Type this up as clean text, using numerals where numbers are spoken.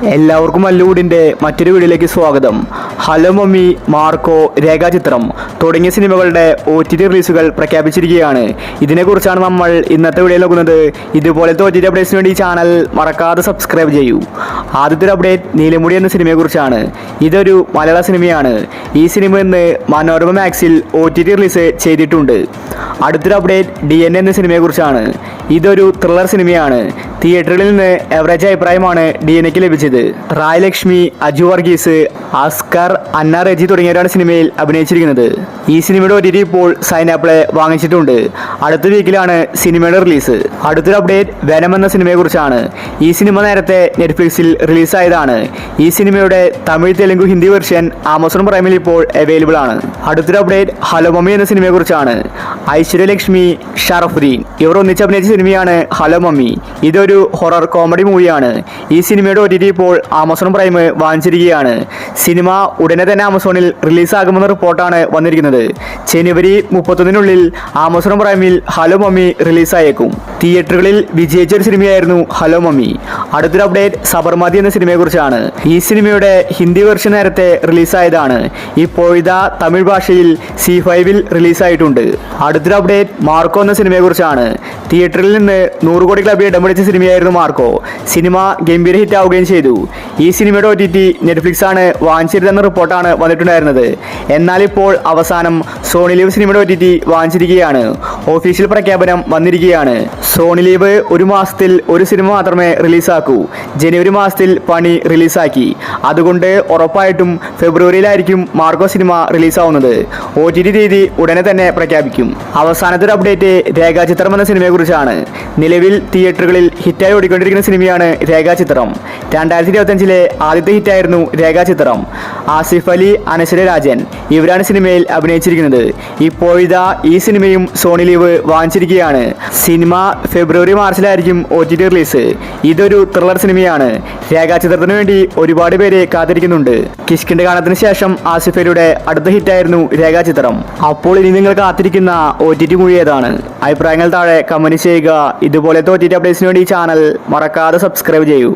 എല്ലാവർക്കും മല്ലൂടിൻ്റെ മറ്റൊരു വീഡിയോയിലേക്ക് സ്വാഗതം. ഹലോ മമ്മി, മാർക്കോ, രേഖാചിത്രം തുടങ്ങിയ സിനിമകളുടെ OTT റിലീസുകൾ പ്രഖ്യാപിച്ചിരിക്കുകയാണ്. ഇതിനെക്കുറിച്ചാണ് നമ്മൾ ഇന്നത്തെ വീഡിയോയിൽ നോക്കുന്നത്. ഇതുപോലത്തെ OTT അപ്ഡേറ്റ്സിന് വേണ്ടി ഈ ചാനൽ മറക്കാതെ സബ്സ്ക്രൈബ് ചെയ്യൂ. ആദ്യത്തെ ഒരു അപ്ഡേറ്റ് നീലമുടി എന്ന സിനിമയെക്കുറിച്ചാണ്. ഇതൊരു മലയാള സിനിമയാണ്. ഈ സിനിമ ഇന്ന് മനോരമ മാക്സിൽ OTT റിലീസ് ചെയ്തിട്ടുണ്ട്. അടുത്തൊരു അപ്ഡേറ്റ് DNA എന്ന സിനിമയെക്കുറിച്ചാണ്. ഇതൊരു ത്രില്ലർ സിനിമയാണ്. തിയേറ്ററിൽ നിന്ന് എവറേജ് അഭിപ്രായമാണ് DNA ലഭിച്ചത്. റായ് ലക്ഷ്മി, അജു വർഗീസ്, ആസ്കർ, അന്ന റെജി തുടങ്ങിയവരാണ് സിനിമയിൽ അഭിനയിച്ചിരിക്കുന്നത്. ഈ സിനിമയുടെ OTT ഇപ്പോൾ സൈനാപ്പിളെ വാങ്ങിച്ചിട്ടുണ്ട്. അടുത്ത വീക്കിലാണ് സിനിമയുടെ റിലീസ്. അടുത്തൊരു അപ്ഡേറ്റ് വെനം എന്ന സിനിമയെക്കുറിച്ചാണ്. ഈ സിനിമ നേരത്തെ നെറ്റ്ഫ്ലിക്സിൽ റിലീസായതാണ്. ഈ സിനിമയുടെ തമിഴ്, തെലുങ്ക്, ഹിന്ദി വെർഷൻ ആമസോൺ പ്രൈമിൽ ഇപ്പോൾ അവൈലബിൾ ആണ്. അടുത്തൊരു അപ്ഡേറ്റ് ഹലോ മമ്മി എന്ന സിനിമയെക്കുറിച്ചാണ്. ഐശ്വര്യലക്ഷ്മി, ഷറഫുദ്ദീൻ ഇവർ ഒന്നിച്ച് അഭിനയിച്ച സിനിമയാണ് ഹലോ മമ്മി. ഇതൊരു ഹൊറർ കോമഡി മൂവിയാണ്. ഈ സിനിമയുടെ OTT ഇപ്പോൾ ആമസോൺ പ്രൈം വാങ്ങിച്ചിരിക്കുകയാണ്. സിനിമ ഉടനെ തന്നെ ആമസോണിൽ റിലീസാകുമെന്ന റിപ്പോർട്ടാണ് വന്നിരിക്കുന്നത്. ജനുവരി 31 ആമസോൺ പ്രൈമിൽ ഹലോ മമ്മി റിലീസായേക്കും. തിയേറ്ററുകളിൽ വിജയിച്ച ഒരു സിനിമയായിരുന്നു ഹലോ മമ്മി. അടുത്തൊരു അപ്ഡേറ്റ് സബർമതി എന്ന സിനിമയെക്കുറിച്ചാണ്. ഈ സിനിമയുടെ ഹിന്ദി വെർഷൻ നേരത്തെ റിലീസായതാണ്. ഇപ്പോഴിതാ തമിഴ് ഭാഷയിൽ C5 റിലീസായിട്ടുണ്ട്. അടുത്തൊരു അപ്ഡേറ്റ് മാർക്കോ എന്ന സിനിമയെക്കുറിച്ചാണ്. തിയേറ്ററിൽ നിന്ന് 100 കോടി ക്ലബിൽ ഇടം പിടിച്ച സിനിമയായിരുന്നു മാർക്കോ. സിനിമ ഗംഭീര ഹിറ്റ് ആവുകയും ചെയ്തു. ഈ സിനിമയുടെ OTT നെറ്റ്ഫ്ലിക്സ് ആണ് വാങ്ങിച്ചിരുതെന്ന റിപ്പോർട്ടാണ് വന്നിട്ടുണ്ടായിരുന്നത്. എന്നാൽ ഇപ്പോൾ അവസാനം സോണി ലീവ് സിനിമയുടെ OTT വാങ്ങിച്ചിരിക്കുകയാണ്. ഒഫീഷ്യൽ പ്രഖ്യാപനം വന്നിരിക്കുകയാണ്. സോണി ലീവ് ഒരു മാസത്തിൽ ഒരു സിനിമ മാത്രമേ റിലീസാക്കൂ. ജനുവരി മാസത്തിൽ പണി റിലീസാക്കി. അതുകൊണ്ട് ഉറപ്പായിട്ടും ഫെബ്രുവരിയിലായിരിക്കും മാർക്കോ സിനിമ റിലീസാവുന്നത്. OTT തീയതി ഉടനെ തന്നെ പ്രഖ്യാപിക്കും. അവസാനത്തെ ഒരു അപ്ഡേറ്റ് രേഖാചിത്രം എന്ന സിനിമയെക്കുറിച്ചാണ്. നിലവിൽ തിയേറ്ററുകളിൽ ഹിറ്റായി ഓടിക്കൊണ്ടിരിക്കുന്ന സിനിമയാണ് രേഖാചിത്രം. 2025 ആദ്യത്തെ ഹിറ്റായിരുന്നു രേഖാചിത്രം. ആസിഫ് അലി, അനശ്വര രാജൻ ഇവരാണ് സിനിമയിൽ അഭിനയിച്ചിരിക്കുന്നത്. ഇപ്പോഴിതാ ഈ സിനിമയും സോണി ലീവ് വാങ്ങിച്ചിരിക്കുകയാണ്. സിനിമ ഫെബ്രുവരി മാർച്ചിലായിരിക്കും OTT റിലീസ്. ഇതൊരു ത്രില്ലർ സിനിമയാണ്. രേഖാചിത്രത്തിന് വേണ്ടി ഒരുപാട് പേര് കാത്തിരിക്കുന്നുണ്ട്. കിഷ്കിന്റെ ഗാനത്തിന് ശേഷം ആസിഫ് അലിയുടെ അടുത്ത ഹിറ്റായിരുന്നു രേഖാചിത്രം. അപ്പോൾ ഇനി നിങ്ങൾ കാത്തിരിക്കുന്ന OTT മൂവി ഏതാണ്? അഭിപ്രായങ്ങൾ താഴെ കമന്റ് ചെയ്യുക. ഇതുപോലത്തെ OTT അപ്ഡേറ്റ്സിന് വേണ്ടി ഈ ചാനൽ മറക്കാതെ സബ്സ്ക്രൈബ് ചെയ്യൂ.